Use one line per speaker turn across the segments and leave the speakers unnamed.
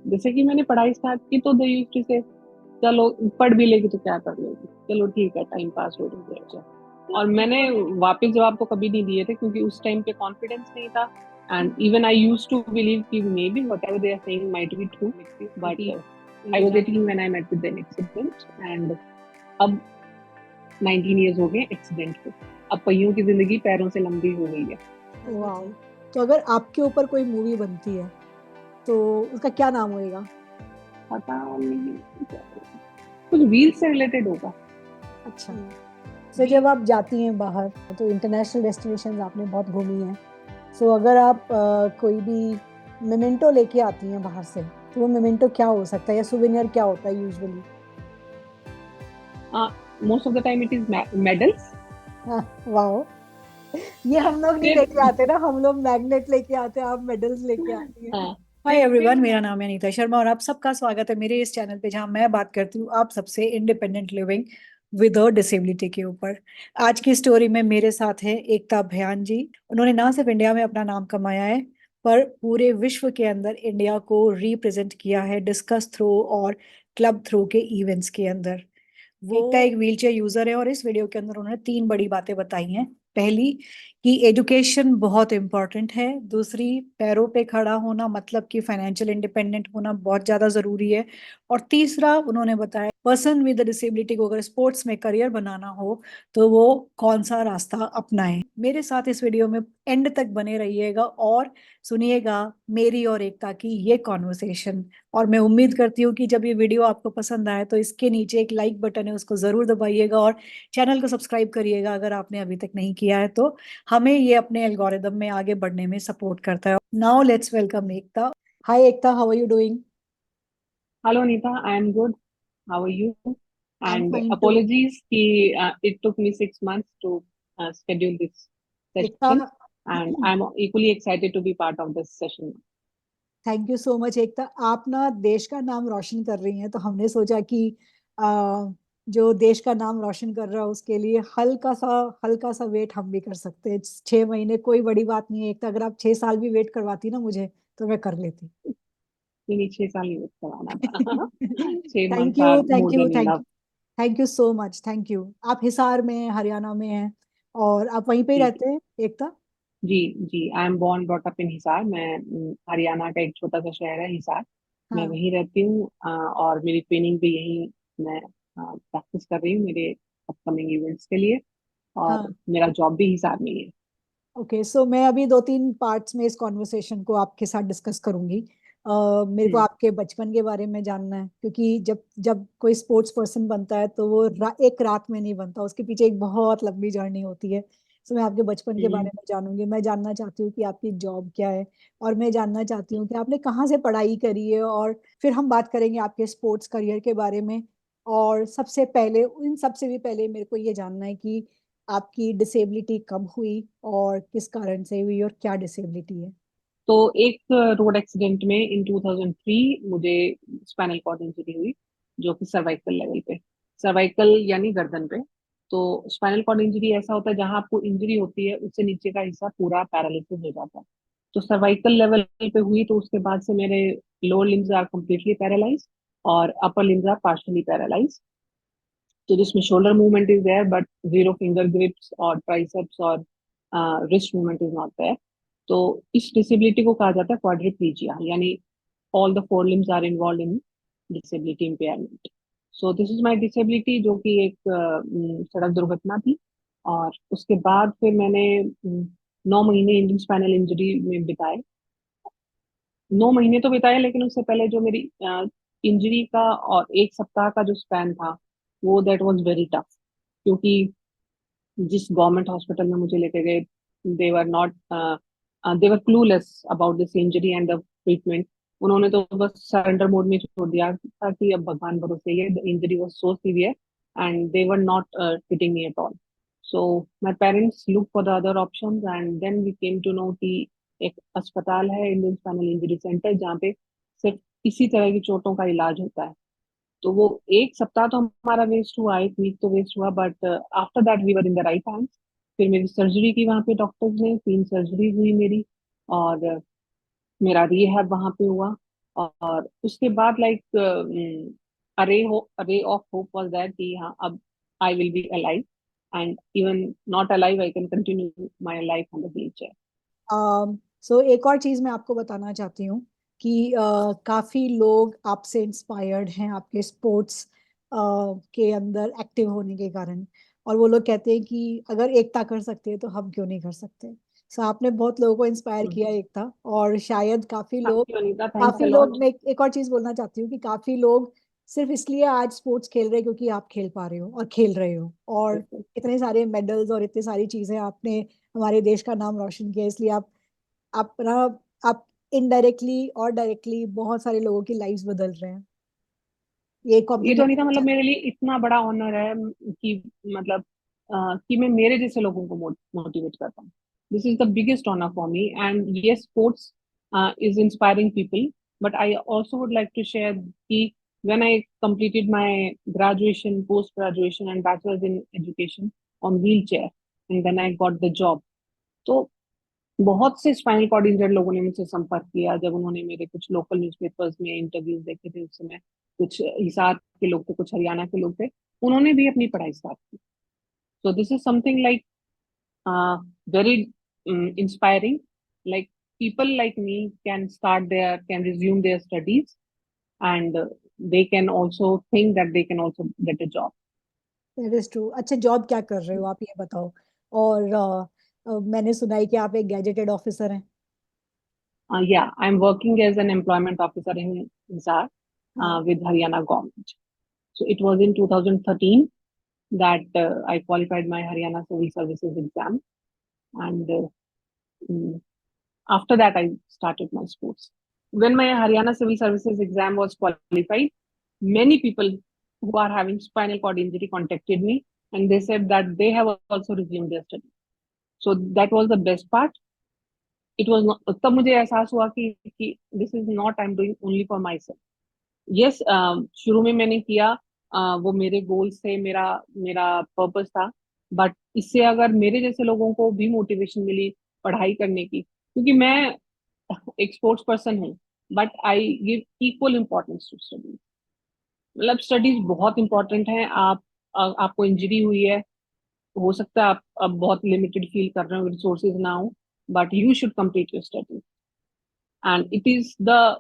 जैसे कि मैंने पढ़ाई स्टार्ट की तो दे यूज्ड टू से चलो पढ़ भी लेगी तो क्या कर लेगी, चलो ठीक है टाइम पास हो जाए। और मैंने वापस जवाब तो कभी नहीं दिए थे क्योंकि उस टाइम पे कॉन्फिडेंस नहीं था। And even I used to believe कि maybe whatever they are saying might be true, but I was 18 when I met with an accident. And अब 19 इयर्स हो गए एक्सीडेंट को। अब पहियों की जिंदगी पैरों से लंबी हो गई है।
वाह। तो अगर आपके ऊपर कोई मूवी बनती है तो उसका क्या नाम होएगा?
पता नहीं, कुछ व्हील से रिलेटेड होगा।
अच्छा। तो जब आप जाती हैं बाहर तो इंटरनेशनल डेस्टिनेशंस आपने बहुत घूमी हैं। सो अगर आप कोई भी मेमेंटो लेके आती हैं बाहर से तो वो मेमेंटो क्या हो सकता है या सुवेनियर क्या होता है usually?
Most of the time it is medals.
हाँ, वाह। ये हम लोग नहीं लेके आते ना, हम लोग मैग्नेट लेके आते हैं, आप मेडल्स लेके आती हैं।
हाँ,
हाय एवरीवन, मेरा नाम है अनीता शर्मा और आप सबका स्वागत है मेरे इस चैनल पे जहां मैं बात करती हूँ आप सबसे independent living with a disability के ऊपर। आज की स्टोरी में मेरे साथ है एकता भयान जी। उन्होंने ना सिर्फ इंडिया में अपना नाम कमाया है पर पूरे विश्व के अंदर इंडिया को रिप्रेजेंट किया है डिस्कस थ्रो और क्लब थ्रो के इवेंट्स के अंदर। वो एकता एक व्हीलचेयर यूजर है और इस वीडियो के अंदर उन्होंने 3 बड़ी बातें बताई हैं। पहली कि एजुकेशन बहुत इंपॉर्टेंट है। दूसरी, पैरों पे खड़ा होना मतलब कि फाइनेंशियल इंडिपेंडेंट होना बहुत ज्यादा जरूरी है। और तीसरा उन्होंने बताया पर्सन विद डिसेबिलिटी को अगर स्पोर्ट्स में करियर बनाना हो तो वो कौन सा रास्ता अपनाए। मेरे साथ इस वीडियो में एंड तक बने रहिएगा और सुनिएगा मेरी और एकता की ये कॉन्वर्सेशन। और मैं उम्मीद करती हूँ कि जब ये वीडियो आपको पसंद आए तो इसके नीचे एक लाइक बटन है उसको जरूर दबाइएगा और चैनल को सब्सक्राइब करिएगा अगर आपने अभी तक नहीं किया है तो हमें ये अपने एल्गोरिदम में आगे बढ़ने में सपोर्ट करता है। Now let's welcome Ekta. Hi Ekta, how are you doing?
Hello Anita, I am good. How are you?
I am
and
fine too.
apologies कि it took me 6 months to schedule this
Ekta,
session, and I'm equally excited to be part of this session.
Thank you so much Ekta. आप ना देश का नाम रोशन कर रही हैं तो हमने सोचा कि जो देश का नाम रोशन कर रहा है उसके लिए हल्का सा वेट हम भी कर सकते हैं। 6 महीने कोई बड़ी बात नहीं है एकता, अगर आप 6 साल भी वेट करवाती ना मुझे तो मैं कर लेती।
नहीं, 6 साल नहीं करवाना था। 6 months
thank you,
are
thank
more
you,
than
thank
enough.
You. Thank you so much, thank you. आप हिसार में हैं, हरियाणा में हैं और आप वहीं पे ही
जी
रहते हैं एकता?
जी जी, I am born brought up in Hisar. मैं हरियाणा का एक छोटा सा शहर है हिसार, मैं
हाँ।
वहीं रहती हूँ। और मेरी ट्रेनिंग भी यहीं मैं प्रैक्टिस कर रही हूँ मेरे अपकमिंग इवेंट्स के लिए। और
हाँ।
मेरा जॉब भी हिसार में ही है।
ओके, सो मैं अभी 2-3 पार्ट्स में इस कॉन्वर्सेशन को आपके साथ डिस्कस करूंगी। मेरे को
हम्म।
आपके बचपन के बारे में जानना है क्योंकि जब जब कोई स्पोर्ट्स पर्सन बनता है तो वो एक रात में नहीं बनता, उसके पीछे एक बहुत लंबी जर्नी होती है। सो मैं आपके बचपन के
हम्म।
बारे में जानूंगी। मैं जानना चाहती हूँ कि आपकी जॉब क्या है और मैं जानना चाहती हूँ कि आपने कहाँ से पढ़ाई करी है और फिर हम बात करेंगे आपके स्पोर्ट्स करियर के बारे में। और सबसे पहले, इन सबसे भी पहले मेरे को ये जानना है कि आपकी डिसेबिलिटी कब हुई और किस कारण से हुई और क्या डिसेबिलिटी है?
तो एक रोड एक्सीडेंट में इन 2003 मुझे स्पाइनल कॉर्ड इंजरी हुई, जो कि सर्वाइकल लेवल पे, सर्वाइकल यानी गर्दन पे। तो स्पाइनल कॉर्ड इंजरी ऐसा होता है जहां आपको इंजरी होती है उससे नीचे का हिस्सा पूरा पैरालिसिस हो जाता है। तो सर्वाइकल लेवल पे हुई तो उसके बाद से मेरे lower limbs are completely paralyse और upper limbs are partially paralyse. तो जिसमें shoulder movement is there but zero finger grips और ट्राइसेप्स और wrist movement is not there. तो इस डिसेबिलिटी को कहा जाता है क्वाड्रिप्लीजिया, यानी all the four limbs are involve in disability impairment. So this is my disability, जो कि एक सड़क दुर्घटना थी। और उसके बाद फिर मैंने 9 महीने इंडियन स्पाइनल इंजरी में बिताए। 9 महीने तो बिताए, लेकिन उससे पहले जो मेरी इंजरी का और 1 सप्ताह का जो स्पैन था वो दैट वाज वेरी टफ। क्योंकि जिस गवर्नमेंट हॉस्पिटल में मुझे लेके गए, they were clueless about this injury and the treatment. उन्होंने तो बस सरेंडर मोड में छोड़ दिया था कि अब भगवान भरोसे ही है। The injury was so severe and they were not treating me at all. So my parents look for the other options and then we came to know कि एक अस्पताल है, इंडियन स्पाइनल इंजरी सेंटर, जहाँ पे सिर्फ इसी तरह की चोटों का इलाज होता है। तो वो 1 सप्ताह तो हमारा वेस्ट हुआ, एक वीक तो वेस्ट हुआ, but after that we were in the right hands. फिर मेरी सर्जरी की वहाँ पे डॉक्टर्स ने, 3 सर्जरी हुई मेरी। और मेरा रिहैब वहाँ पे हुआ। और उसके बाद लाइक अरे ऑफ होप वाज दैट कि हाँ अब I will be alive, and even not alive I can continue my life on the wheel.
So एक और चीज मैं आपको बताना चाहती हूँ कि काफी लोग आपसे इंस्पायर्ड हैं आपके स्पोर्ट्स के अंदर एक्टिव होने के कारण, और वो लोग कहते हैं कि अगर एकता कर सकते हैं तो हम क्यों नहीं कर सकते। सो आपने बहुत लोगों को इंस्पायर किया एकता, और शायद
thank you Anita, thanks a
काफी लोग
लॉट।
मैं एक और चीज बोलना चाहती हूँ कि काफी लोग सिर्फ इसलिए आज स्पोर्ट्स खेल रहे हैं क्योंकि आप खेल पा रहे हो और खेल रहे हो, और इतने सारे मेडल्स और इतनी सारी चीजें आपने हमारे देश का नाम रोशन किया, इसलिए आप ना आप इनडायरेक्टली और डायरेक्टली बहुत सारे लोगों की लाइव्स बदल रहे हैं। ये
ये तो
कॉम्प्लीमेंट
अनीता
देना
मतलब
चाहती
मेरे लिए इतना बड़ा ऑनर है कि मतलब कि मैं मेरे जैसे लोगों को मोटिवेट करता हूँ। This is the biggest honour for me, and ये sports is inspiring people, but I also would like to share कि when I completed my graduation, post graduation and bachelor's in education on wheelchair, and then I got the job. तो बहुत से spinal cord injured लोगों ने मुझसे संपर्क किया जब उन्होंने मेरे कुछ लोकल न्यूज़पेपर्स में इंटरव्यूज देखे थे। उस समय कुछ हिसार के लोग थे, कुछ हरियाणा के लोग थे, उन्होंने भी अपनी पढ़ाई स्टार्ट की। सो this is something like very inspiring, like people like me can resume their studies, and they can also think that they can also get a job.
That is true. अच्छा, जॉब क्या कर रहे हो आप ये बताओ। और मैंने सुना है कि आप एक गैजेटेड ऑफिसर हैं।
Yeah, I'm working as an employment officer in Hisar
हाँ।
with Haryana government. So it was in 2013 that I qualified my Haryana Civil Services exam, and mm, after that I started my sports. When my Haryana Civil Services exam was qualified, many people who are having spinal cord injury contacted me, and they said that they have also resumed their study. So that was the best part. It was not, तब मुझे एहसास हुआ कि this is not I'm doing only for myself. Yes, शुरू में मैंने किया, वो मेरे गोल्स थे, मेरा मेरा पर्पस था, बट इससे अगर मेरे जैसे लोगों को भी मोटिवेशन मिली पढ़ाई करने की, क्योंकि मैं एक स्पोर्ट्स पर्सन हूँ, but I give equal importance to studies. मतलब स्टडीज बहुत इंपॉर्टेंट है। आपको इंजरी हुई है, हो सकता है आप अब बहुत लिमिटेड फील कर रहे हो, रिसोर्सेज ना हो, but you should complete your studies, and it is the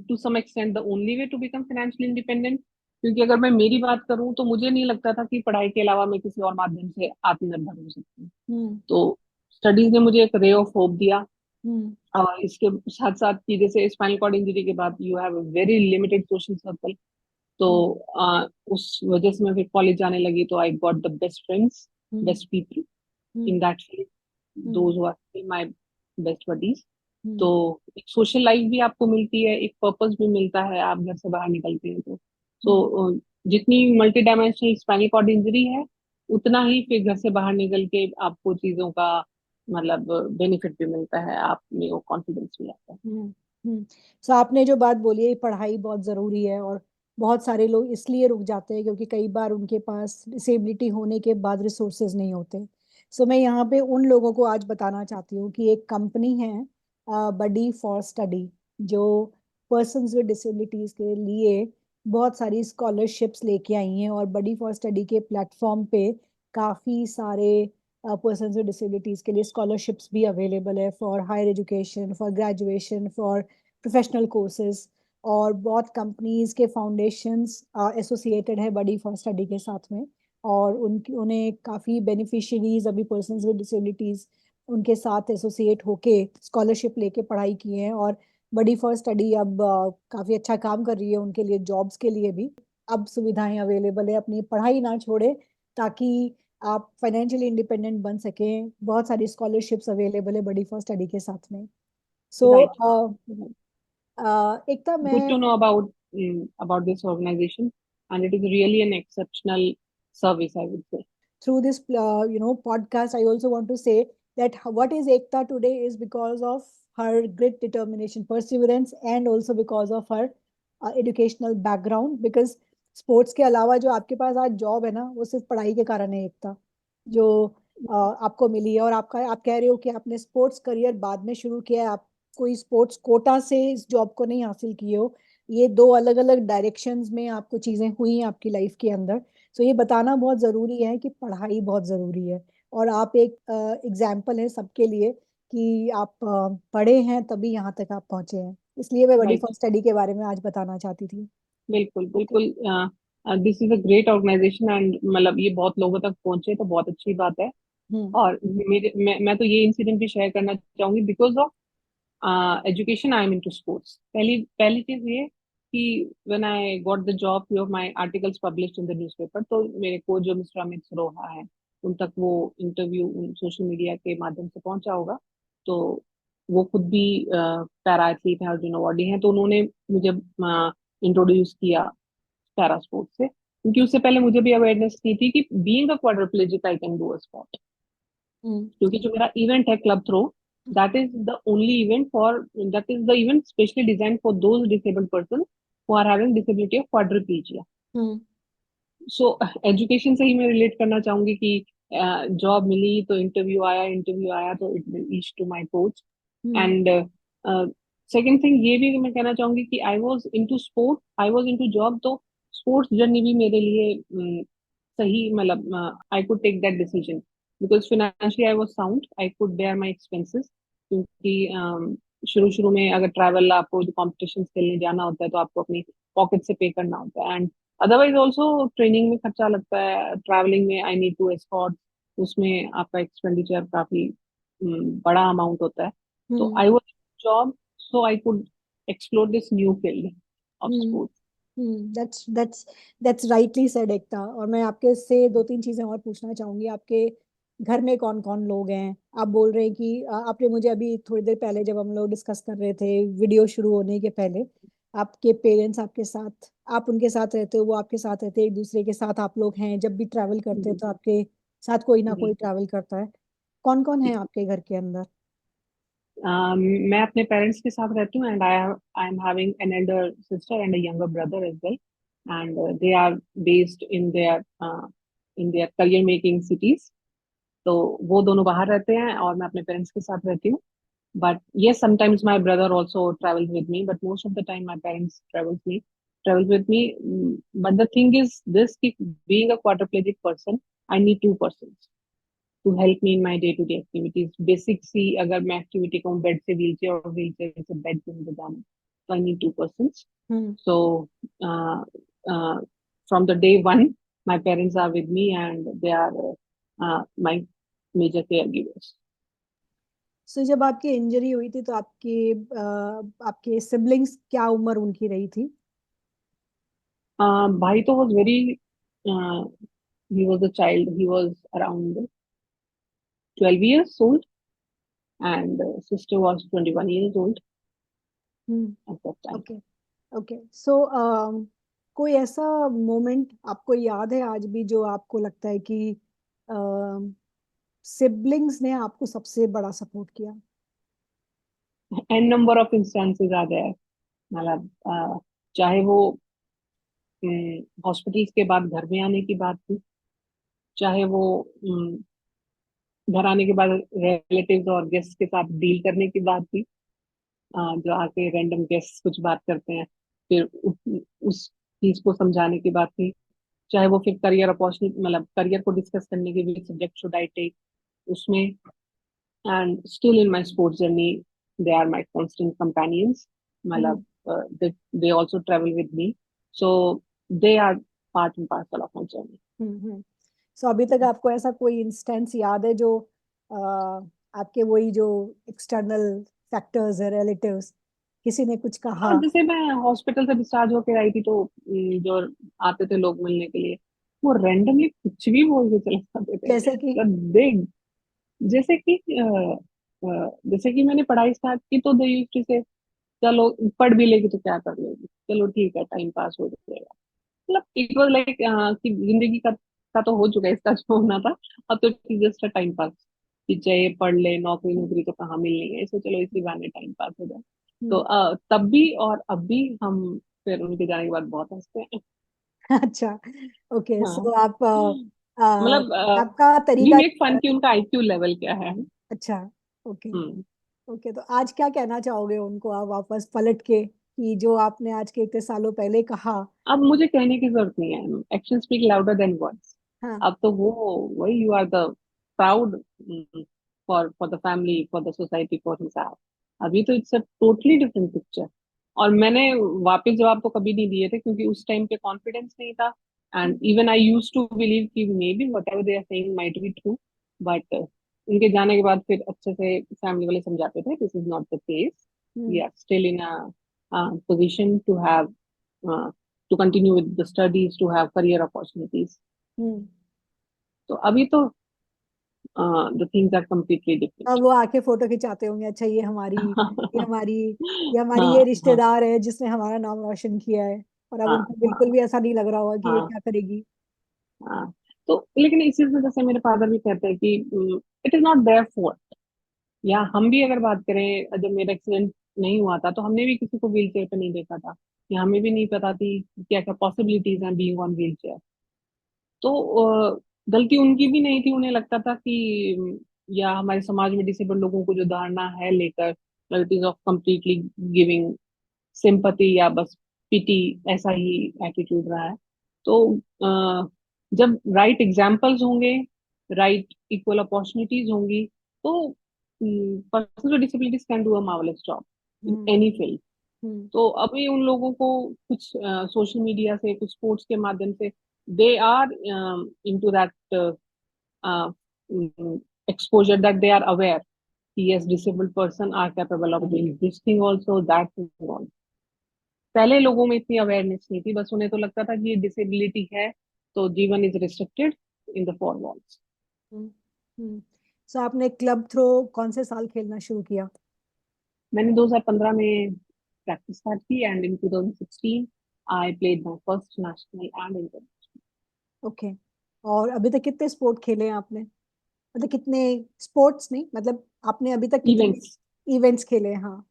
to some extent the only way to become financially independent. क्योंकि अगर मैं मेरी बात करूं तो मुझे नहीं लगता था कि पढ़ाई के अलावा मैं किसी और माध्यम से आत्मनिर्भर हो सकती हूँ।
हम्म।
तो स्टडीज ने मुझे एक रे ऑफ होप दिया।
हम्म।
और इसके साथ साथ कि जैसे स्पाइनल कॉर्ड इंजरी के बाद you have very limited social circle, तो
हम्म।
उस वजह से मैं फिर कॉलेज जाने लगी, तो I got the best friends,
hmm.
Best people
hmm.
In that field,
hmm.
Those who are my best buddies. तो
हम्म।
एक सोशल लाइफ भी आपको मिलती है, एक पर्पस भी मिलता है आप घर से बाहर निकलते हैं तो।
हम्म।
सो जितनी multi dimensional spinal cord injury है, उतना ही फिर घर से बाहर निकल के आपको चीजों का मतलब बेनिफिट भी मिलता है, आप में वो कॉन्फिडेंस भी आता है।
हम्म। हम्म। सो आपने जो बात बोली है, पढ़ाई बहुत जरूरी है, और बहुत सारे लोग इसलिए रुक जाते हैं क्योंकि कई बार उनके पास डिसेबिलिटी होने के बाद रिसोर्सेज नहीं होते। सो मैं यहाँ पे उन लोगों को आज बताना चाहती हूँ कि एक कंपनी है बडी फॉर स्टडी, जो पर्सन्स विद डिसेबिलिटीज के लिए बहुत सारी स्कॉलरशिप्स लेके आई हैं, और बडी फॉर स्टडी के प्लेटफॉर्म पे काफी सारे पर्सन्स विद डिसेबिलिटीज के लिए स्कॉलरशिप्स भी अवेलेबल है for higher education, for graduation, for professional courses. और बहुत कंपनीज के फाउंडेशंस एसोसिएटेड है बडी फॉर स्टडी के साथ में, और उनकी उन्हें काफ़ी बेनिफिशियरीज अभी पर्सन्स विद डिसेबिलिटीज उनके साथ एसोसिएट होके स्कॉलरशिप लेके पढ़ाई किए हैं। और बडी फॉर स्टडी अब काफ़ी अच्छा काम कर रही है उनके लिए, जॉब्स के लिए भी अब सुविधाएं अवेलेबल है, अपनी पढ़ाई ना छोड़े ताकि आप फाइनेंशियली इंडिपेंडेंट बन सकें। बहुत सारी स्कॉलरशिप्स अवेलेबल है बडी फॉर स्टडी के साथ में। सो
राइट।
एक तो
Good
मैं
to know about this organization, and it is really an exceptional service, I would say.
through this podcast, I also want to say that what is Ekta today is because of her great determination, perseverance, and also because of her educational background, because sports के अलावा जो आपके पास आज job है ना, वो सिर्फ पढ़ाई के कारण है एकता, जो आपको मिली है। और आपका आप कह रहे हो कि आपने स्पोर्ट्स करियर बाद में शुरू किया है, आप कोई स्पोर्ट्स कोटा से इस जॉब को नहीं हासिल किए हो, ये दो अलग अलग डायरेक्शंस में आपको चीजें हुई हैं आपकी लाइफ के अंदर। तो ये बताना बहुत जरूरी है कि पढ़ाई बहुत जरूरी है, और आप एक एग्जाम्पल है सबके लिए कि आप पढ़े हैं तभी यहाँ तक आप पहुंचे हैं। इसलिए मैं बडी
राइट।
फॉर स्टडी के बारे में आज बताना चाहती थी।
बिल्कुल
ओके।
बिल्कुल। This is a great organization and मतलब ये बहुत लोगों तक पहुंचे तो बहुत अच्छी बात है।
हम्म।
और मैं तो ये इंसिडेंट भी शेयर करना चाहूंगी because of education I am into sports. पहली पहली चीज ये कि when I got the job, few of my articles published in the newspaper, तो मेरे को जो मिस्टर अमित सरोहा है उन तक वो इंटरव्यू सोशल मीडिया के माध्यम से पहुंचा होगा। तो वो खुद भी पैरा एथलीट हैं, अर्जुन अवार्डी हैं, तो उन्होंने मुझे इंट्रोड्यूस किया पैरा स्पोर्ट्स से, क्योंकि उससे पहले मुझे भी अवेयरनेस नहीं थी कि being a quadriplegic I can do a sport.
Hmm.
क्योंकि जो मेरा इवेंट है club throw, that is the only event for that is the event specially design for those disabled person who are having disability of quadriplegia.
Hmm.
So education से ही मैं relate करना चाहूंगी कि जॉब मिली तो इंटरव्यू आया तो it reach to my coach.
Hmm.
And second thing ये भी मैं कहना चाहूंगी कि I was into sport, I was into job, तो स्पोर्ट्स जर्नी भी मेरे लिए सही, मतलब I could take that decision because financially I was sound, I could bear my expenses. क्योंकि शुरू शुरू में अगर ट्रैवल, आपको जो कॉम्पिटिशन खेलने जाना होता है तो आपको अपनी पॉकेट से पे करना होता है, एंड अदरवाइज ऑल्सो ट्रेनिंग में खर्चा लगता है, ट्रैवलिंग में आई नीड टू एस्कॉर्ट, उसमें आपका एक्सपेंडिचर काफी बड़ा अमाउंट होता है। तो
hmm.
I was job, so I could explore this new field of
hmm.
Sports.
That's rightly said Ekta. और मैं आपके से दो तीन चीजें और पूछना चाहूंगी। आपके घर में कौन कौन लोग हैं? आप बोल रहे हैं कि आपने मुझे अभी थोड़ी देर पहले जब हम लोग डिस्कस कर रहे थे वीडियो शुरू होने के पहले, आपके पेरेंट्स आपके साथ, आप उनके साथ रहते हो, वो आपके साथ रहते हैं, एक दूसरे के साथ आप लोग हैं, जब भी ट्रैवल करते हैं
जी
तो आपके साथ कोई ना
जी
कोई ट्रैवल करता है। कौन कौन है
जी।
आपके घर के अंदर?
मैं अपने पेरेंट्स के साथ रहती हूँ, and I am having an elder sister and a younger brother as well, and they are based in their career making cities. तो वो दोनों बाहर रहते हैं और मैं अपने पेरेंट्स के साथ रहती हूँ। But yes, sometimes my brother also travels with me, but most of the time my parents travels with me. But the thing is this, कि being a quadriplegic person, I need two persons to help me in my day to day activities. Basic सी अगर मैं activity कहूँ, bed से wheelchair और wheelchair से bed पे मुझे जाना, तो I need to persons.
Hmm.
So uh, uh, from the day one, my parents are with me and they are my major caregivers.
सो जब आपकी इंजरी हुई थी तो आपके सिबलिंग्स क्या उम्र उनकी रही थी?
भाई तो was very he was a child. He was around 12 years old, and sister was 21 years old
hmm.
at that time.
Okay. Okay. So कोई ऐसा मोमेंट आपको याद है आज भी जो आपको लगता है कि सिबलिंग्स ने आपको सबसे बड़ा सपोर्ट किया?
एन नंबर ऑफ इंस्टेंसेस आ गया है, मतलब चाहे वो हॉस्पिटल्स के बाद घर में आने की बात थी, चाहे वो घर आने के बाद रिलेटिव्स और गेस्ट के साथ डील करने की बात थी, जो आके रैंडम गेस्ट कुछ बात करते हैं, फिर उस चीज को समझाने की बात थी, चाहे वो फिर करियर अपॉर्चुनिटी, मतलब करियर को डिस्कस करने के लिए सब्जेक्ट शुड आई टेक उसमें। And still in my sports journey they are my constant companions,
hmm.
मतलब they also travel with me, so they are part and parcel of my journey.
Hmm. So अभी तक आपको ऐसा कोई instance याद है जो आपके वही जो एक्सटर्नल फैक्टर्स है, रिलेटिव्स, किसी ने कुछ
हाँ,
कहा?
जैसे मैं हॉस्पिटल से डिस्चार्ज होकर आई थी तो जो आते थे लोग मिलने के लिए, वो रैंडमली कुछ भी बोल के चले जाते थे।
जैसे कि?
तो दे जैसे कि जैसे कि मैंने पढ़ाई स्टार्ट की तो दे यूज्ड टू से, चलो पढ़ भी लेगी तो क्या कर लेगी, चलो ठीक है टाइम पास हो जाएगा। मतलब इट वाज लाइक कि जिंदगी का तो हो चुका है, इसका जो होना था, अब तो जस्ट टाइम पास, कि चाहे पढ़ ले, नौकरी नौकरी तो कहाँ मिलनी है, इससे चलो इसी बहाने टाइम पास हो जाए। तो
हम्म।
तब भी और अब भी हम फिर उनके जाने के बाद बहुत हंसते हैं।
अच्छा। ओके।
हाँ,
सो आप
मतलब
आपका
वी
तरीका
मेक
क्या
फन
है?
कि उनका आईक्यू लेवल क्या है।
अच्छा। ओके।
हम्म।
ओके, तो आज क्या कहना चाहोगे उनको आप वापस पलट के, कि जो आपने आज के इतने सालों पहले कहा?
अब मुझे कहने की जरूरत नहीं है, action speak louder than words.
हाँ।
अब तो वो वही, you are the proud for the family, for the society, for his art. अभी तो it's a totally different picture. और मैंने वापस जवाब तो कभी नहीं दिए थे, क्योंकि उस टाइम पे कॉन्फिडेंस नहीं था। And even I use to believe कि maybe whatever they are saying might be true. But उनके जाने के बाद फिर अच्छे से फैमिली वाले समझाते थे, this is not the case, we
hmm.
Are still in a position to have to continue with the studies, to have career opportunities.
हम्म।
तो अभी तो the things are completely
अब
different.
वो आके फोटो खिंचाते होंगे, अच्छा ये हमारी ये हमारी ये
हाँ हाँ
रिश्तेदार है जिसने हमारा नाम रोशन किया है। और अब
हाँ
उनको बिल्कुल
हाँ
भी ऐसा नहीं लग रहा होगा कि ये
हाँ
क्या करेगी।
हाँ। तो लेकिन इस चीज में जैसे मेरे फादर भी कहते हैं कि it is not their fault. या हम भी अगर बात करें, जब मेरा एक्सीडेंट नहीं हुआ था तो हमने भी किसी को व्हील चेयर पे नहीं देखा था, या हमें भी नहीं पता थी क्या क्या पॉसिबिलिटीज हैं बीइंग ऑन व्हील चेयर। तो गलती उनकी भी नहीं थी। उन्हें लगता था कि या हमारे समाज में डिसेबल लोगों को जो धारणा है लेकर, it is of completely giving sympathy या बस पिटी, ऐसा ही एटीट्यूड रहा है। तो जब राइट एग्जाम्पल्स होंगे, राइट इक्वल अपॉर्चुनिटीज होंगी, तो person with disabilities can do a marvellous job in
hmm.
Any field.
Hmm.
तो अभी उन लोगों को कुछ सोशल मीडिया से, कुछ स्पोर्ट्स के माध्यम से, they are into that exposure, that they are aware yes, disabled person are capable of doing this thing also, that thing also. पहले लोगों में इतनी अवेयरनेस नहीं थी, बस उन्हें तो लगता था कि ये डिसेबिलिटी है तो जीवन is restricted in the four walls.
Hmm. Hmm. So आपने क्लब थ्रो कौन से साल खेलना शुरू किया?
मैंने 2015 में प्रैक्टिस स्टार्ट की, and in 2016 I played my first national and inter.
Okay. और अभी तक कितने स्पोर्ट खेले हैं आपने? मतलब कितने स्पोर्ट्स नहीं, मतलब आपने अभी तक कितने
इवेंट्स,
इवेंट्स खेले हैं? हाँ।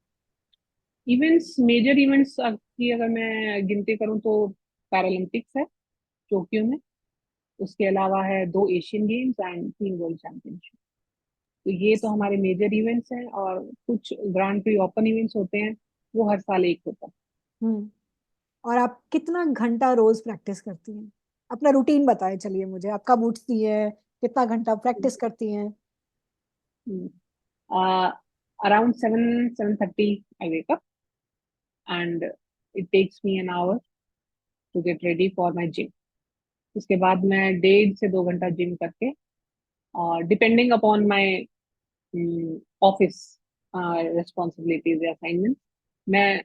इवेंट्स, मेजर इवेंट्स की अगर मैं गिनती करूं तो पैरालंपिक्स है टोक्यो में, उसके अलावा है 2 Asian games and 3 world championship. तो ये तो हमारे मेजर इवेंट्स हैं, और कुछ ग्रांड प्री ओपन इवेंट्स होते हैं, वो हर साल एक होता
हम्म। और आप कितना घंटा रोज प्रैक्टिस करती हैं? अपना रूटीन बताएं, चलिए मुझे। आप कब उठती हैं, कितना घंटा प्रैक्टिस करती हैं?
है। Around 7:30 I wake up, and it takes me an hour to get ready for my gym. उसके बाद मैं 1.5 से 2 घंटा जिम करके, और depending upon my office responsibilities या असाइनमेंट, मैं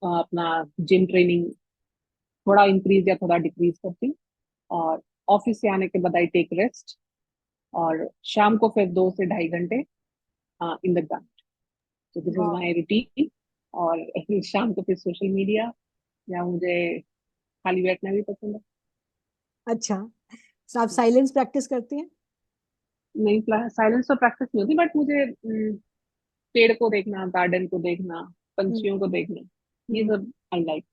अपना जिम ट्रेनिंग थोड़ा इंक्रीज या थोड़ा डिक्रीज करती हूँ। और ऑफिस से आने के बाद आई टेक रेस्ट, और शाम को फिर 2 से 2.5 घंटे इन द ग्राउंड। तो दिस इज
वाह।
My routine. और शाम को फिर सोशल मीडिया, या मुझे खाली बैठना भी पसंद है।
अच्छा, तो आप साइलेंस प्रैक्टिस करती हैं?
नहीं, साइलेंस तो प्रैक्टिस नहीं होती, बट मुझे पेड़ को देखना, गार्डन को देखना,
हम्म।
पंछियों को देखना, ये
हम्म।
सब आई लाइक।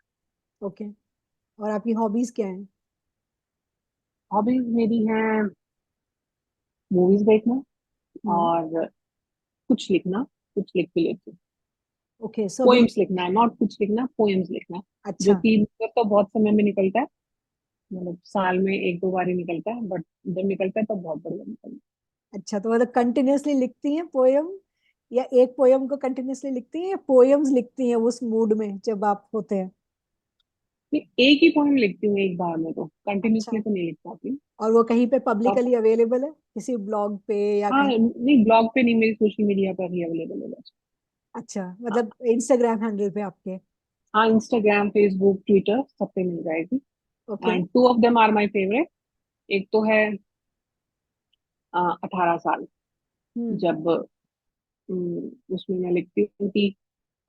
ओके। और आपकी हॉबीज क्या हैं?
हॉबीज मेरी हैं मूवीज देखना,
हम्म।
और कुछ लिखना, कुछ लिख भी लेती हूँ।
ओके, सो अभी।
पोएम्स लिखना, नॉट कुछ लिखना, पोएम्स लिखना, जो
अच्छा।
कि मुझे तो बहुत समय में निकलता है। मतलब साल में 1-2 बार ही निकलता है, बट जब निकलता है तो बहुत बढ़िया निकलता
अच्छा, तो मतलब कंटिन्यूअसली लिखती हैं पोयम, या एक पोयम को कंटिन्यूअसली लिखती हैं, या पोयम्स लिखती हैं उस मूड में जब आप होते हैं?
है। मैं एक ही पोएम लिखती हूँ एक बार में, तो
अच्छा।
कंटिन्यूअसली तो नहीं लिख पाती।
और वो कहीं पे
तो
पब्लिकली अवेलेबल है, किसी ब्लॉग पे या
हाँ,
कहीं?
नहीं, ब्लॉग पे नहीं, मेरी सोशल मीडिया पर ही अवेलेबल है बस।
अच्छा,
हाँ
मतलब इंस्टाग्राम हैंडल पे आपके?
हाँ, इंस्टाग्राम, फेसबुक, ट्विटर, सब पे मिल जाएगी।
Okay.
And 2 of them are my favourite. एक तो है 18 साल,
हम्म।
जब उसमें मैं लिखती हूँ कि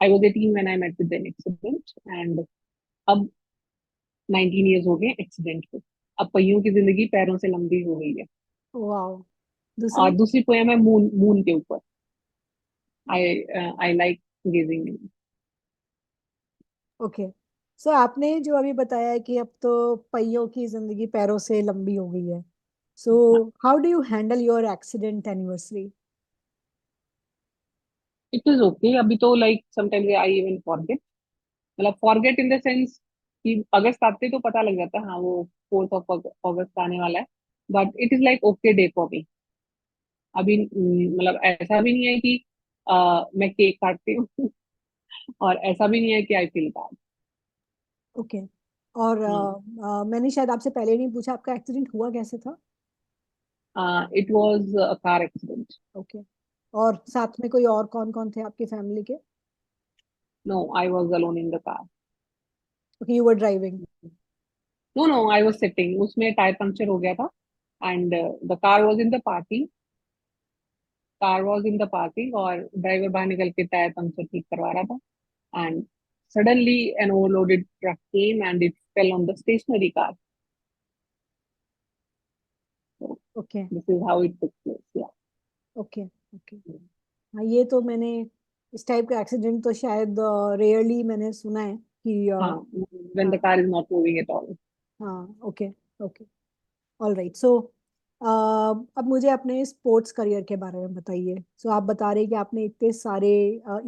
I was 18 when I met with an accident, and अब 19 ईयर्स हो गए एक्सीडेंट को, अब पहियों की जिंदगी पैरों से लंबी हो गई है।
वाओ।
और
दूसरी?
दूसरी पोयम है मून, मून के ऊपर। आई आई लाइक गेजिंग।
ओके। सो आपने जो अभी बताया है कि अब तो पहियों की जिंदगी पैरों से लंबी हो गई है, so how do you handle your accident anniversary?
It is okay. अभी तो like sometimes I even forget, मतलब फॉरगेट इन द सेंस कि अगस्त आते तो पता लग जाता है हाँ वो 4 अगस्त आने वाला है, but it is like okay day for me. अभी मतलब ऐसा भी नहीं है कि मैं केक काटती हूँ और ऐसा भी नहीं है कि आई फील बैड।
ओके। और मैंने शायद आपसे पहले नहीं पूछा, आपका एक्सीडेंट हुआ कैसे था?
It was a car accident.
Okay. और साथ में कोई और कौन कौन थे आपकी फैमिली के?
No, I was alone in the car.
Okay, you were driving.
No no, I was sitting, उसमें टायर पंक्चर हो गया था and the car was in the parking. Car was in the parking और driver बाहर निकल के tyre puncture ठीक करवा रहा था and suddenly an overloaded truck came and it fell on the stationary car. So
okay.
this is how it took place. Yeah.
Okay. Okay. हाँ, ये तो मैंने इस टाइप का एक्सीडेंट तो शायद रेयरली मैंने सुना है कि
हाँ, when the
हाँ।
car is not moving at all.
हाँ। Okay. Okay. All right. So अब मुझे अपने स्पोर्ट्स करियर के बारे में बताइए। सो आप बता रहे हैं कि आपने इतने सारे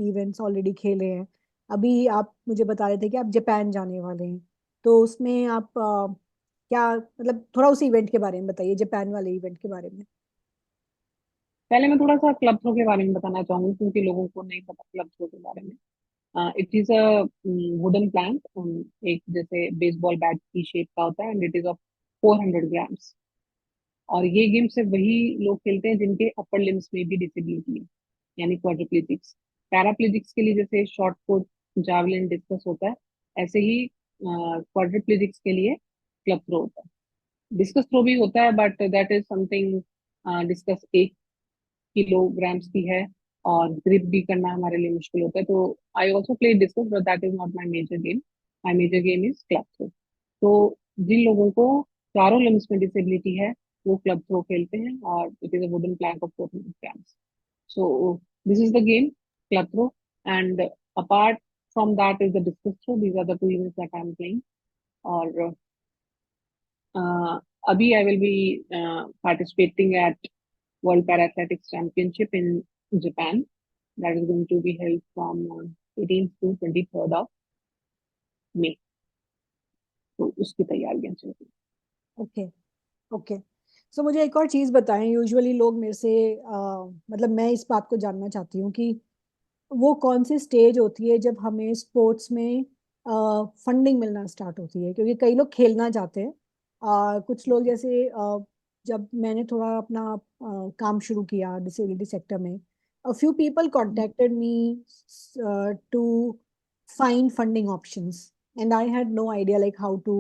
इवेंट्स ऑलरेडी खेले हैं। अभी आप मुझे बता रहे थे कि आप जापान जाने वाले हैं, तो उसमें आप क्या मतलब थोड़ा उस इवेंट के बारे में बताइए, जापान वाले इवेंट के बारे में।
पहले मैं थोड़ा सा क्लब थ्रो के बारे में बताना चाहूंगी क्योंकि लोगों को नहीं पता क्लब थ्रो के बारे में। It is a wooden plank, एक जैसे बेसबॉल बैट की शेप का होता है and it is of 400 grams. और ये गेम सिर्फ वही लोग खेलते हैं जिनके अपर लिम्स में भी डिसेबिलिटी है, यानी क्वाड्रिप्लेजिक्स। पैराप्लेजिक्स के लिए जैसे शॉर्ट पुट, जावलिन, डिस्कस होता है, ऐसे ही क्वाड्रिप्लेजिक्स के लिए क्लब थ्रो होता है। डिस्कस थ्रो भी होता है but that is something, discuss 1 kilograms की है और ग्रिप भी करना हमारे लिए मुश्किल होता है। तो I also play discus but that is not my major game. My major game is club throw. तो जिन लोगों को चारों लिम्स में डिसेबिलिटी है वो क्लब थ्रो खेलते हैं और it is a wooden plank of 400 grams. So this is the game, club throw, and apart from that is the discus throw. These are the two events that I'm playing. और अभी I will be participating at World Para Athletics Championship in Japan. That is going to be held from 18th to 23rd of May. तो उसकी तैयारियां चल रही
okay. Okay. सो मुझे एक और चीज बताएं। यूजुअली लोग मेरे से मतलब मैं इस बात को जानना चाहती हूँ कि वो कौन सी स्टेज होती है जब हमें स्पोर्ट्स में फंडिंग मिलना स्टार्ट होती है, क्योंकि कई लोग खेलना चाहते हैं। कुछ लोग जैसे जब मैंने थोड़ा अपना काम शुरू किया डिसेबिलिटी सेक्टर में, a few people contacted me to find funding options, and I had no idea like how to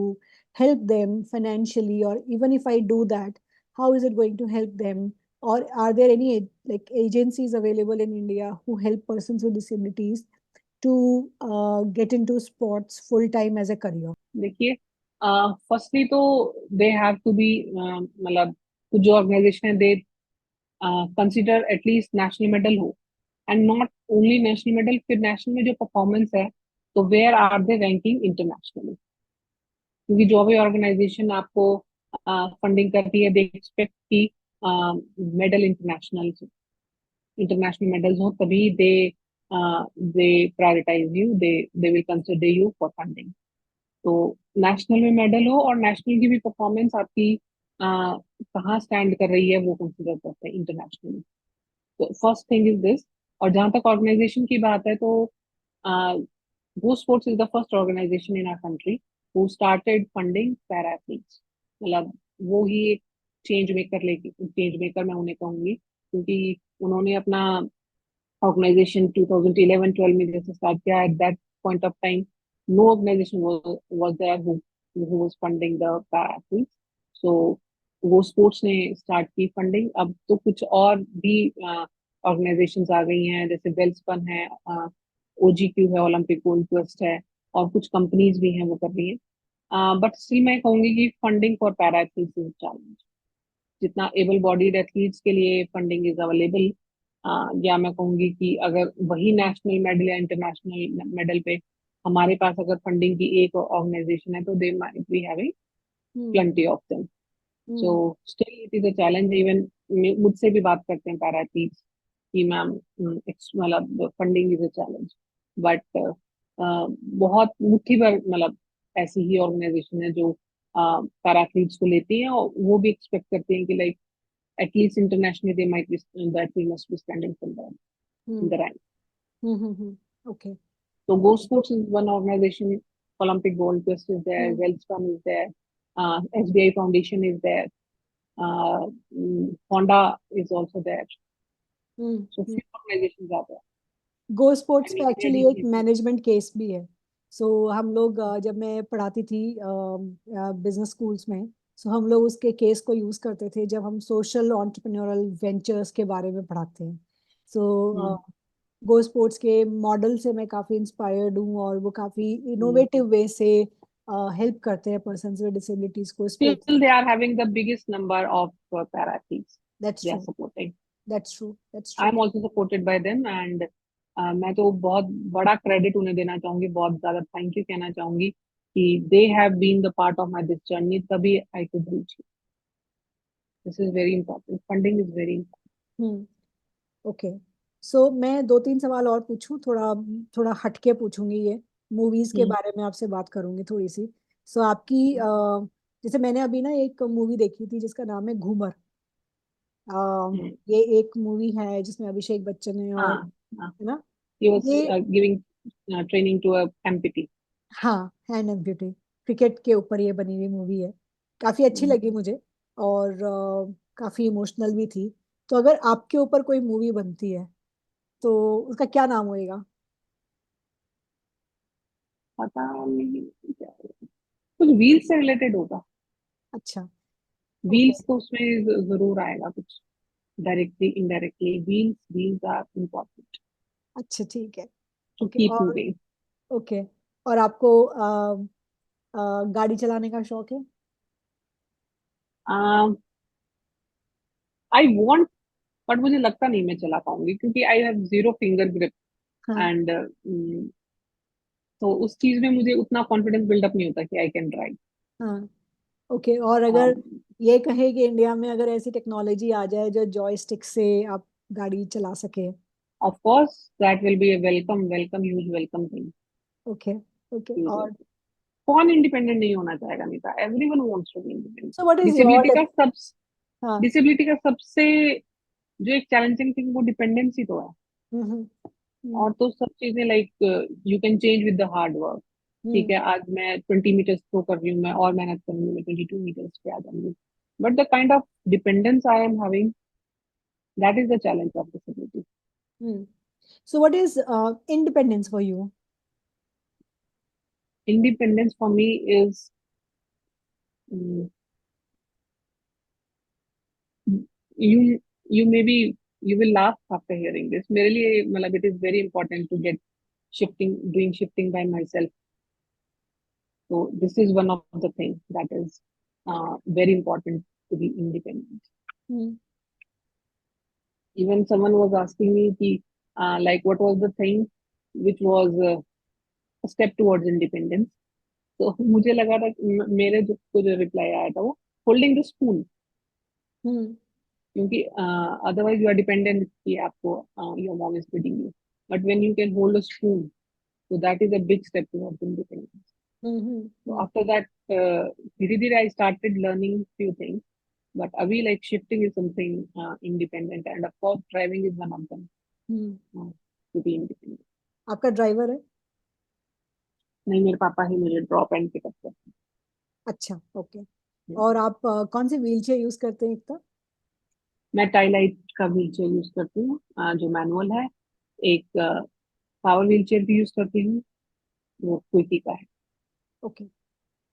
help them financially, or even if I do that, how is it going to help them? Or are there any like agencies available in India who help persons with disabilities to get into sports full time as a career?
है। देखिए, firstly तो they have to be, मतलब कुछ जो organisation है they consider at least national medal हो, and not only national medal, फिर national में जो परफॉर्मेंस है तो where are they ranking internationally. क्योंकि जो भी ऑर्गेनाइजेशन आपको फंडिंग करती है दे एक्सपेक्ट की मेडल इंटरनेशनल, इंटरनेशनल मेडल्स हो तभी they prioritise you, they will consider you for funding. तो नेशनल में मेडल हो और नेशनल की भी परफॉर्मेंस आपकी कहाँ स्टैंड कर रही है वो कंसिडर करते हैं इंटरनेशनली। तो फर्स्ट थिंग इज दिस। और जहां तक ऑर्गेनाइजेशन की बात है तो go sports is the first organisation in our country who started funding para athletes. मतलब वो ही एक चेंज मेकर मैं उन्हें कहूंगी, क्योंकि उन्होंने अपना ऑर्गेनाइजेशन 2011-12 में जैसे स्टार्ट किया, at that point of time no organization was there who was funding the para athletes. So वो स्पोर्ट्स ने स्टार्ट की फंडिंग। अब तो कुछ और भी ऑर्गेनाइजेशंस आ गई हैं, जैसे वेल्सपन है, ओजीक्यू है, ओलंपिक गोल्ड ट्रस्ट है, और कुछ कंपनीज भी हैं वो कर रही हैं। बट स्टिल मैं कहूंगी कि funding for para athletes is challenge. जितना एबल बॉडीड एथलीट्स के लिए फंडिंग इज अवेलेबल, या मैं कहूंगी कि अगर वही नेशनल मेडल या इंटरनेशनल मेडल पे हमारे पास अगर फंडिंग की एक ऑर्गेनाइजेशन है तो दे might be having
hmm.
Plenty of them. So
hmm.
Still it is a challenge. Even मुझसे भी बात करते हैं पैरा एथलीट्स कि मैम मतलब funding is a challenge, but बहुत मुट्ठी भर मतलब ऐसी ही ऑर्गेनाइजेशन है जो पैरा एथलीट्स को लेती हैं और वो भी एक्सपेक्ट करते हैं कि like at least internationally they might be that we must be standing for them in
hmm
the rank.
Okay
So Go Sports is one organization. Olympic Gold Quest is there.
Hmm
Wellspun is there. SBI Foundation is there. Honda is also there. So
hmm
few organizations are there.
Go sports
And
पे actually एक
India
management case भी है। सो हम लोग जब मैं पढ़ाती थी बिजनेस स्कूल्स में, सो हम लोग उसके केस को यूज करते थे जब हम सोशल एंटरप्रेन्योरल वेंचर्स के बारे में पढ़ाते हैं। सो गो स्पोर्ट्स के मॉडल से मैं काफी इंस्पायर्ड हूँ और वो काफी इनोवेटिव वे से हेल्प करते हैं पर्सन विद डिसेबिलिटीज को
still
sports.
they are having the biggest number of para athletes
that's
they are
true,
supporting.
That's true, that's
I
true.
am also supported by them and मैं तो बहुत बड़ा credit उन्हें देना चाहूंगी, बहुत ज्यादा थैंक यू कहना चाहूंगी कि they have been the part of my this journey, तभी I could reach. This is very important. Funding is very.
Hmm okay. So मैं दो तीन सवाल और पूछूं, थोड़ा थोड़ा हटके पूछूंगी ये, मूवीज के
हम्म.
बारे में आपसे बात करूंगी थोड़ी सी। सो आपकी जैसे मैंने अभी ना एक मूवी देखी थी जिसका नाम है घूमर।
हम्म.
ये एक मूवी है जिसमें अभिषेक बच्चन है और,
हाँ. हाँ.
है ना?
he was
ये
giving training to a amputee.
हाँ, हैंड एम्प्यूटी, क्रिकेट के ऊपर ये बनी हुई मूवी है। काफी अच्छी
हम्म.
लगी मुझे और काफी इमोशनल भी थी। तो अगर आपके ऊपर कोई मूवी बनती है तो उसका क्या नाम होएगा?
पता नहीं क्या होगा. कुछ व्हील्स से रिलेटेड होगा.
अच्छा, ओके,
व्हील्स तो उसमें जरूर आएगा कुछ, directly indirectly. Wheels wheels are important
अच्छा ठीक है,
टू
ओके।
कीप
और
मूविंग.
ओके, और आपको गाड़ी चलाने का शौक है?
आई वॉन्ट, बट मुझे लगता नहीं मैं चला पाऊंगी क्योंकि I have zero finger grip
हाँ
एंड तो उस चीज में मुझे उतना कॉन्फिडेंस बिल्डअप नहीं होता कि आई कैन ड्राइव.
हाँ, ओके। और अगर ये कहे कि इंडिया में अगर ऐसी टेक्नोलॉजी आ जाए जो जॉयस्टिक से आप गाड़ी चला सके?
Of course that will be a welcome welcome huge welcome thing.
Okay, okay. और
कौन इंडिपेंडेंट नहीं होना चाहेगा Neeta? Everyone wants to be independent.
So what is your
disability का सब
हाँ,
डिसेबिलिटी का सबसे जो एक चैलेंजिंग थिंग वो डिपेंडेंसी तो है.
हम्म हम्म
और तो सब चीजें like you can change with the hard work. ठीक
हम्म
है, आज मैं 20 मीटर्स थ्रो कर रही हूँ, मैं और मेहनत करूंगी, मैं 22 मीटर्स पे आ जाऊंगी. But the kind of dependence I am having, that is the challenge of disability.
So what is independence for you?
Independence for me is, you you maybe you will laugh after hearing this. मेरे लिए मतलब it is very important to get doing shifting by myself. So this is one of the things that is very important, to be independent. Even someone was asking me कि, like what was the thing which was a step towards independence. तो मुझे लगा था मेरे जो reply आया था वो होल्डिंग द स्पून.
हम्म
क्योंकि अदरवाइज यू आर डिपेंडेंट कि आपको your mom is feeding you. But when you can hold a spoon, so that is a big step towards independence. So
hmm
after that, धीरे धीरे I started learning few things. But अभी like shifting is something independent, and of course driving is one of them, to be independent.
आपका driver है?
नहीं, मेरे पापा ही मुझे drop and pickup करते
अच्छा, ओके।
हैं.
और आप कौन सी व्हील चेयर यूज करते हैं एकता?
मैं टाइलाइट का व्हील चेयर यूज करती हूँ, जो मैनुअल है. एक पावर व्हील चेयर भी यूज करती हूँ, वो क्विकी का है.
Okay,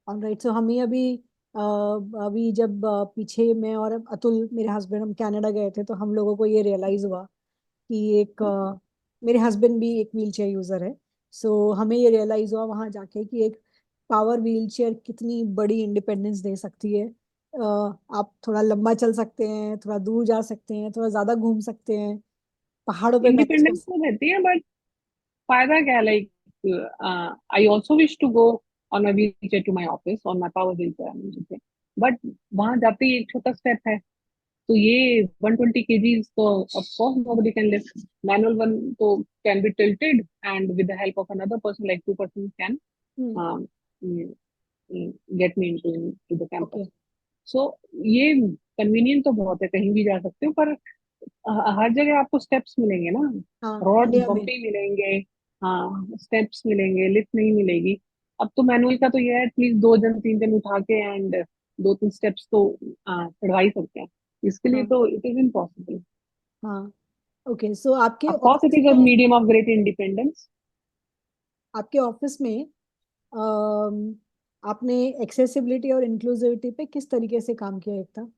alright. सो हम ही अभी अभी जब पीछे मैं और अतुल मेरे हस्बैंड हम कनाडा गए थे तो हम लोगों को ये रियलाइज हुआ कि एक मेरे हस्बैंड भी एक व्हील चेयर यूजर है। सो हमें ये रियलाइज हुआ वहां जाके कि एक पावर व्हील चेयर कितनी बड़ी इंडिपेंडेंस दे सकती है। आप थोड़ा लंबा चल सकते हैं, थोड़ा दूर जा सकते हैं, थोड़ा ज्यादा घूम सकते हैं, पहाड़ों पे मैनेज कर
इंडिपेंडेंस तो रहती है, बट फायदा क्या है? Like I also wish to go on my wheel chair to my office, on my power wheel chair. But वहां जाते ही एक छोटा स्टेप है, तो ये 120 kgs तो of course nobody can lift. Manual one तो can be tilted and with the help of another person like two person can
hmm.
um, mm, get me into the campus.
Okay.
So ये convenient तो बहुत है, कहीं भी जा सकते हो, पर हर जगह आपको स्टेप्स मिलेंगे ना,
हाँ,
रॉड्स
इंडिया में।
बम्पी मिलेंगे, हाँ स्टेप्स मिलेंगे, लिफ्ट नहीं मिलेगी। अब तो मैनुअल का तो ये है एटलीस्ट दो जन तीन जन उठा के एंड दो तीन स्टेप्स तो चढ़वा ही सकते हैं, इसके लिए
हाँ।
तो इट इज इम्पॉसिबल।
हाँ। ओके, सो आपके
of course it
office
is a
में,
मीडियम ऑफ ग्रेट इंडिपेंडेंस।
आपके ऑफिस में आपने एक्सेसिबिलिटी और इंक्लूसिविटी पे किस तरीके से काम किया एकता?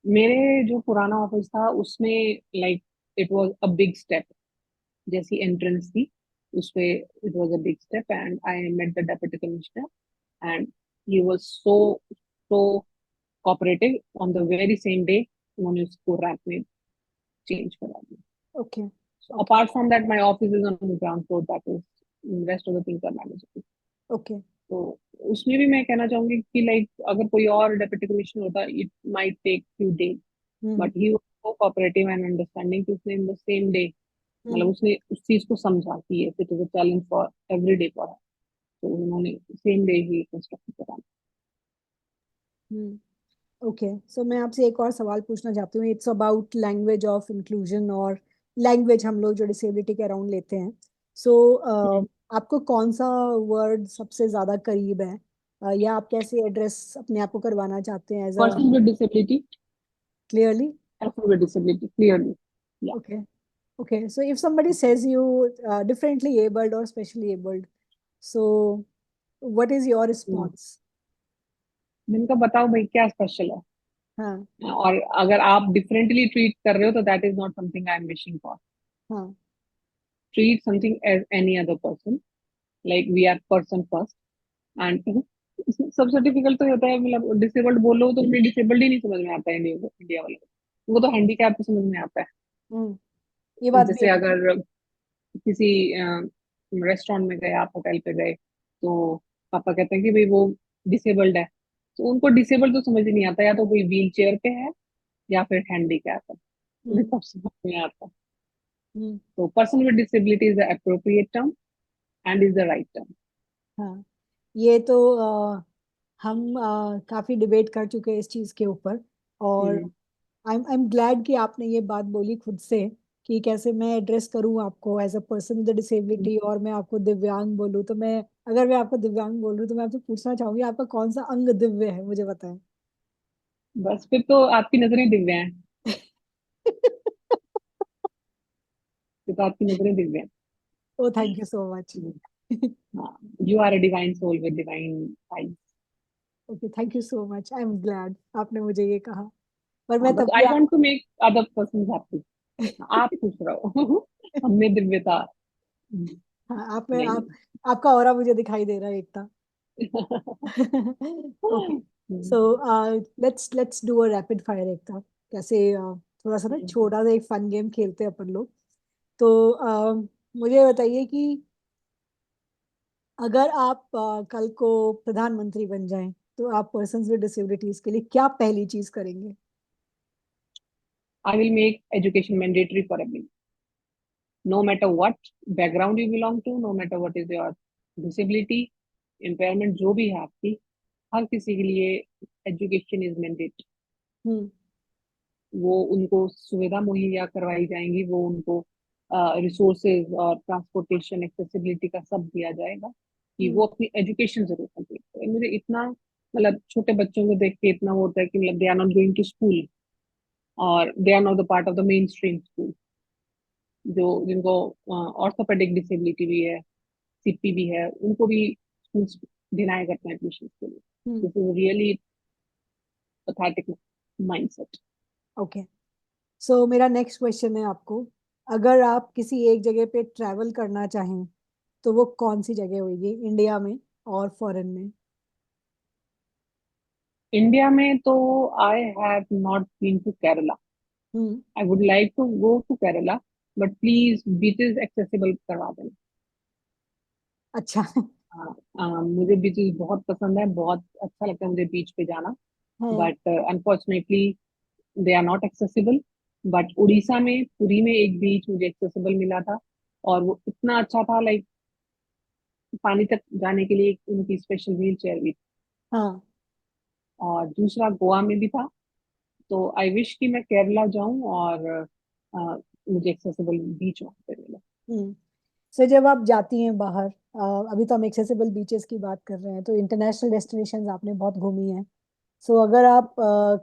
मेरे जो पुराना ऑफिस था उसमें like it was a big step, जैसी एंट्रेंस थी उसपे it was a big step and I met the deputy commissioner and he was so so cooperative on the very same day उन्होंने उसको रैंक में change करा दिया।
Okay.
So
okay.
apart from that my office is on the ground floor, that is rest of the things are manageable।
Okay.
तो उसमें भी मैं कहना चाहूंगी कि लाइक अगर कोई और डेप्यूटी कमिश्नर होता it might take few days,
hmm.
But he was so cooperative and understanding कि उसने इन द सेम डे मतलब
हम्म।
उसने उस चीज को समझा कि ये it is a challenge for every day for, तो उन्होंने सेम डे ही कंस्ट्रक्ट करा।
हम्म। ओके, सो मैं आपसे एक और सवाल पूछना चाहती हूँ। It's about language of inclusion और लैंग्वेज हम लोग जो डिसेबिलिटी के अराउंड लेते हैं। सो आपको कौन सा वर्ड सबसे ज्यादा करीब है, या आप कैसे एड्रेस अपने आप को करवाना चाहते हैं as a
person with disability,
clearly?
Person with disability clearly, या
okay. Okay, so if somebody says you differently abled or specially abled, so what is your response?
मैंने कहा बताओ भाई क्या स्पेशल है,
हाँ।
और अगर आप डिफरेंटली ट्रीट कर रहे हो तो that is not something I am wishing for.
हाँ।
Treat something as any other person, like we are person first and सबसे डिफिकल्ट तो ये होता है मतलब डिसेबल्ड बोलो तो उन्हें डिसेबल्ड ही नहीं समझ में आता है इंडिया इंडिया वालों को, उनको तो हैंडीकैप तो समझ में आता है।
हम्म। ये बात भी
जैसे
है।
अगर किसी रेस्टोरेंट में गए, आप होटल पे गए, तो पापा कहते हैं कि भाई वो डिसेबल्ड है, तो उनको डिसेबल्ड तो समझ ही नहीं आता, या तो कोई व्हील चेयर पे है या फिर हैंडीकैप है, उन्हें
हम्म।
तब समझ में आता है।
हम्म।
तो person with disability is the appropriate term and is the right term.
हाँ, ये तो हम काफी डिबेट कर चुके हैं इस चीज के ऊपर। और
हम्म।
आई एम ग्लैड कि आपने ये बात बोली खुद से कि कैसे मैं एड्रेस करूं आपको as a person with disability, और मैं आपको दिव्यांग बोलूं तो मैं, अगर मैं आपको दिव्यांग बोलूं तो मैं आपसे पूछना चाहूंगी आपका कौन सा अंग दिव्य है, मुझे बताएं।
बस फिर तो आपकी नजरें दिव्य हैं, फिर तो आपकी नजरें दिव्य हैं।
Oh, thank you so much.
Hmm, हाँ, you are a divine soul with divine eyes.
Okay, thank you so much, I am glad आपने मुझे ये कहा। पर
हाँ
मैं
बस
तभी
I want to make other person happy, आप खुश रहो हमें दिव्यता
हाँ, आप में
नहीं
आप, आपका ऑरा मुझे दिखाई दे रहा है Ekta. Okay,
hmm,
so let's do a rapid fire Ekta. कैसे थोड़ा सा ना
हम्म।
छोटा सा एक फन गेम खेलते हैं अपन लोग। तो मुझे बताइए कि अगर आप कल को प्रधानमंत्री बन जाएं तो आप पर्सन्स विद डिसेबिलिटीज के लिए क्या पहली चीज करेंगे?
I will make education mandatory for everyone, no matter what background you belong to, no matter what is your disability, impairment जो भी है आपकी, हर किसी के लिए एजुकेशन इज मैंडेट।
हम्म।
वो उनको सुविधा मुहैया करवाई जाएंगी, वो उनको रिसोर्सेज और ट्रांसपोर्टेशन एक्सेसिबिलिटी का सब दिया जाएगा कि
हम्म।
वो अपनी एजुकेशन जरूर कंप्लीट करें। मुझे इतना मतलब छोटे बच्चों को देख के इतना वो होता है कि मतलब they are not going to school और they are not the part of the mainstream school, जो जिनको ऑर्थोपेडिक डिसेबिलिटी भी है, सीपी भी है, उनको भी schools डिनाई करते हैं एडमिशन के लिए।
Hmm.
This is really pathetic mindset.
Okay, so मेरा नेक्स्ट क्वेश्चन है आपको। अगर आप किसी एक जगह पे ट्रैवल करना चाहें तो वो कौन सी जगह होगी, इंडिया में और फॉरेन में?
इंडिया में तो I have not been to Kerala,
hmm.
I would like to go to Kerala, but please beaches accessible करवा देना।
अच्छा।
मुझे बीचेस बहुत पसंद है, बहुत अच्छा लगता है मुझे बीच पे जाना,
हाँ।
But unfortunately they are not accessible, but Odisha में पुरी में एक बीच मुझे एक्सेसिबल मिला था, और वो इतना अच्छा था, लाइक पानी तक जाने के लिए एक उनकी स्पेशल व्हील चेयर भी थी।
हाँ।
और दूसरा गोवा में भी था। तो आई विश कि मैं केरला जाऊं और मुझे एक्सेसिबल बीच वहां पे मिला।
हम्म। सो जब आप जाती हैं बाहर, अभी तो हम एक्सेसिबल बीचेस की बात कर रहे हैं, तो इंटरनेशनल डेस्टिनेशंस आपने बहुत घूमी हैं। सो अगर आप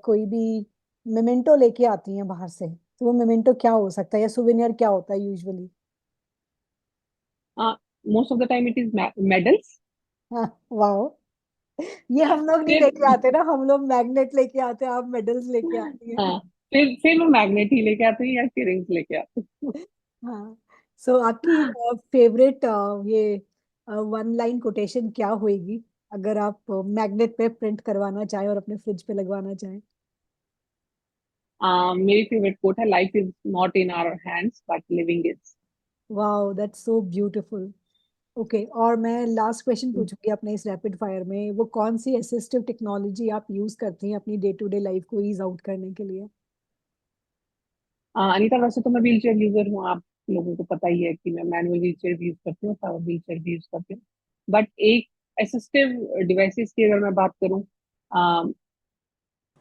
कोई भी मेमेंटो लेके आती हैं बाहर से, तो वो मेमेंटो क्या हो सकता है या सुवेनियर क्या होता है usually?
Most of the time it is medals.
हाँ, वाओ। ये हम लोग नहीं
फिर
लेके आते ना, हम लोग मैग्नेट लेके आते हैं, आप मेडल्स लेके आती हैं।
हाँ, फिर मैं मैग्नेट ही लेके आती हूँ या रिंग्स लेके आती हूँ।
हाँ। सो आपकी फेवरेट ये वन लाइन कोटेशन क्या होएगी, अगर आप मैग्नेट पे प्रिंट करवाना चाहें और अपने फ्रिज पे लगवाना चाहें?
मेरी फेवरेट कोट है, life is not in our hands but living is.
Wow, that's so beautiful. Okay, और मैं लास्ट क्वेश्चन पूछूंगी अपने इस रैपिड फायर में, वो कौन सी असिस्टिव टेक्नोलॉजी आप यूज करती हैं अपनी डे टू डे लाइफ को ईज आउट करने के लिए?
अनीता, वैसे तो मैं व्हील चेयर यूजर हूँ, आप लोगों को पता ही है कि मैं मैनुअल व्हील चेयर भी यूज करती हूँ, पावर व्हील चेयर भी यूज करती हूँ। बट एक असिस्टिव डिवाइसेस की अगर मैं बात करूँ,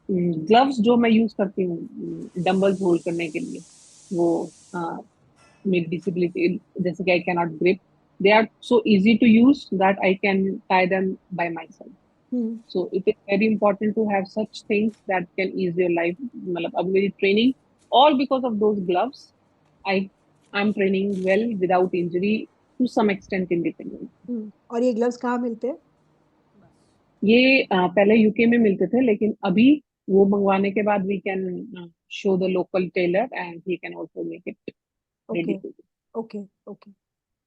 ग्लव्स जो मैं यूज करती हूँ डंबल्स होल्ड करने के लिए, वो अ, मेरी डिसेबिलिटी, जैसे कि I can not grip, they are so easy to use that I can tie them by my self.
Hmm.
So it is very important to have such things that can ease your life. मतलब अब मेरी training all because of those gloves, I I am training well without injury to some extent independent.
और ये gloves कहाँ मिलते हैं?
ये पहले यूके में मिलते थे, लेकिन अभी वो मंगवाने के बाद we can show the local tailor and he can also make it ready
okay.
Too.
Okay. Okay.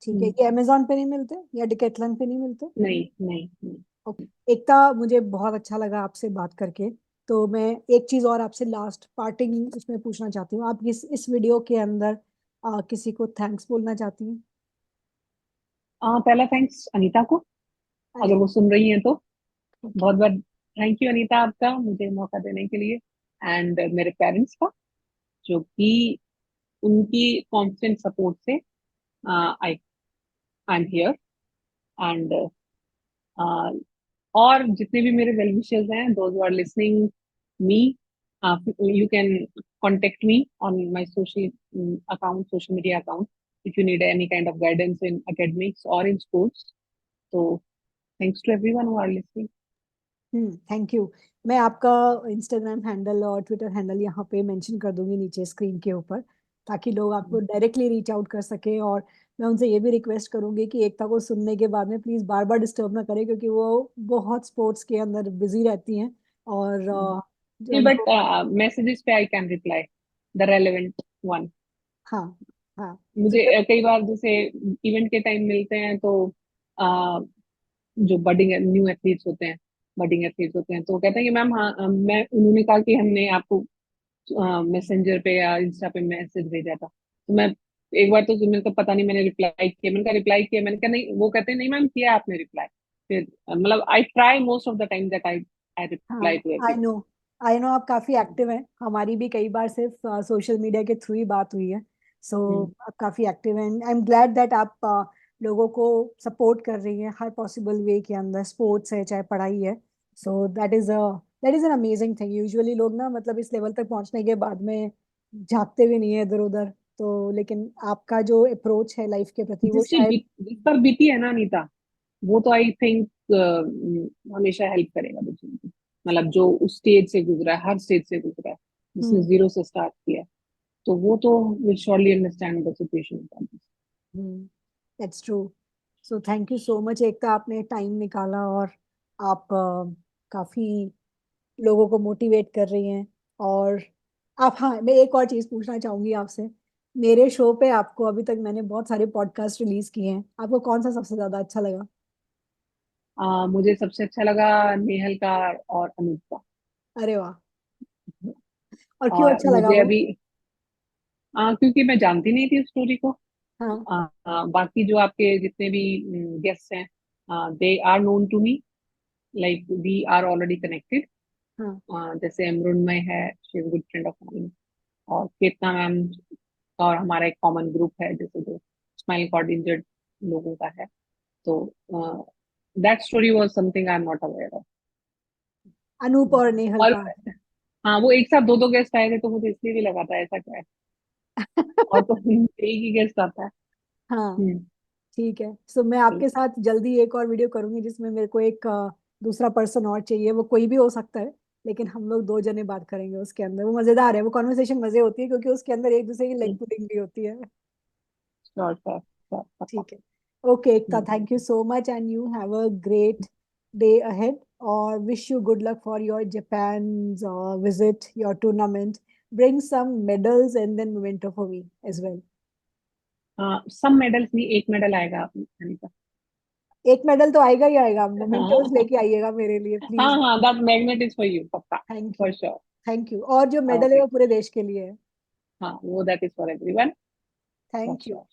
ठीक है, ये अमेजोन पे नहीं मिलते या डिकेथलन पे नहीं मिलते?
नहीं नहीं नहीं।
ओके, एकता, मुझे बहुत अच्छा लगा आपसे बात करके। तो मैं एक चीज और आपसे लास्ट पार्टिंग इसमें पूछना चाहती हूँ, आप इस वीडियो के अंदर किसी को थैंक्स बोलना चाहती हैं?
पहला थैंक्स अनीता को, अगर
अरे।
वो सुन रही हैं तो।
ओके।
बहुत बहुत थैंक यू अनीता आपका मुझे मौका देने के लिए, एंड मेरे पेरेंट्स का, जो कि उनकी कांस्टेंट सपोर्ट से I I am here. And और जितने भी मेरे वेल विशर्स हैं, those who are listening me, you can contact me on my social media account if you need any kind of guidance in academics or in sports. So thanks to everyone who are listening.
Thank you. मैं आपका Instagram handle और Twitter handle यहाँ पे mention कर दूंगी नीचे screen के ऊपर, ताकि लोग आपको डायरेक्टली रीच आउट कर सके। और मैं उनसे ये भी रिक्वेस्ट करूंगी कि एकता को सुनने के बाद में प्लीज बार बार डिस्टर्ब ना करें, क्योंकि वो बहुत स्पोर्ट्स के अंदर बिजी रहती हैं। और जो
नहीं, बट
उनको।
मैसेजेस पे I can reply the relevant one.
हाँ। हाँ। तो
मुझे कई बार जैसे इवेंट के टाइम मिलते हैं, तो जो बडिंग न्यू एथलीट्स होते हैं, बडिंग एथलीट्स होते हैं, तो वो कहते हैं कि मैम, हाँ, मैं उन्होंने कहा कि हमने आपको मैसेंजर पे या इंस्टा पे मैसेज भेजा था। तो मैं एक बार तो मेरे को पता नहीं, मैंने रिप्लाई किया, मैंने कहा रिप्लाई किया, मैंने कहा नहीं, वो कहते हैं नहीं मैम किया आपने रिप्लाई। फिर मतलब I try most of the time that I I
हाँ,
reply to
I
everyone.
No. I know आप काफी एक्टिव हैं, हमारी भी कई बार सिर्फ सोशल मीडिया के थ्रू ही बात हुई है। सो आप काफी एक्टिव हैं, आई एम ग्लैड दैट आप लोगों को सपोर्ट कर रही हैं हर पॉसिबल वे के अंदर, स्पोर्ट्स है चाहे पढ़ाई है। So that is an amazing thing. Usually लोग ना, मतलब इस लेवल तक पहुंचने के बाद में झांकते भी नहीं है इधर उधर। तो लेकिन आपका जो अप्रोच है लाइफ के प्रति, वो शायद।
जिस पर बीती है ना अनीता, वो तो आई थिंक हमेशा हेल्प करेगा दूसरों को। मतलब जो उस स्टेज से गुजरा है, हर स्टेज से गुजरा है, जिसने
हम्म।
जीरो से स्टार्ट किया है, तो वो तो will surely understand the situation.
Hmm. That's true. So thank you so much Ekta, आपने टाइम निकाला, और आप काफी लोगों को मोटिवेट कर रही हैं। और आप, हाँ, मैं एक और चीज पूछना चाहूंगी आपसे। मेरे शो पे आपको, अभी तक मैंने बहुत सारे पॉडकास्ट रिलीज किए हैं, आपको कौन सा सबसे ज्यादा अच्छा लगा?
मुझे सबसे अच्छा लगा नेहल का और अनूप का।
अरे वाह। और क्यों
और
अच्छा लगा
मुझे
वो?
अभी क्योंकि मैं जानती नहीं थी उस स्टोरी को।
हाँ।
बाकी जो आपके जितने भी गेस्ट हैं, they are known to me, like we are already connected.
हाँ
जैसे मृण्मय है, she is good friend of mine, और केतना मैम, और हमारा एक कॉमन ग्रुप है जैसे जो स्पाइनल कॉर्ड इंजर्ड लोगों का है। तो that story was something I am not aware of.
Anoop और नेहल
और
का।
हाँ, वो एक साथ दो दो गेस्ट आए थे तो मुझे इसलिए भी लगा था ऐसा क्या है, और तो एक ही गेस्ट आता है।
हाँ
हम्म।
ठीक है, सो मैं आपके साथ जल्दी एक और वीडियो करूंगी जिसमें मेरे को एक दूसरा पर्सन और चाहिए, वो कोई भी हो सकता है, लेकिन हम लोग दो जने बात करेंगे उसके अंदर। वो मजेदार है, वो कॉन्वर्सेशन मजे होती है क्योंकि उसके अंदर एक दूसरे की लेग पुलिंग भी होती है।
श्योर श्योर श्योर, पक्का।
ठीक है, okay Ekta,
hmm.
Thank you so much and you have a great day ahead, और wish you good luck for your Japan visit, your tournament, bring some medals and then memento for me as well.
सब medals नहीं, एक medal आएगा अनीता।
एक medal तो आएगा ही आएगा, mementos
हाँ
लेके आइएगा मेरे लिए
हाँ
प्लीज।
हाँ, that magnet is for you, पक्का।
Thank
for
you,
sure.
Thank you, और जो मेडल है
ओके।
वो पूरे देश के लिए है।
हाँ, वो that is for everyone. For
thank you,
sure.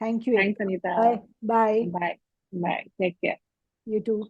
Thank you
thanks
Ekta.
Anita.
Bye bye.
Bye. Bye, take care.
You to.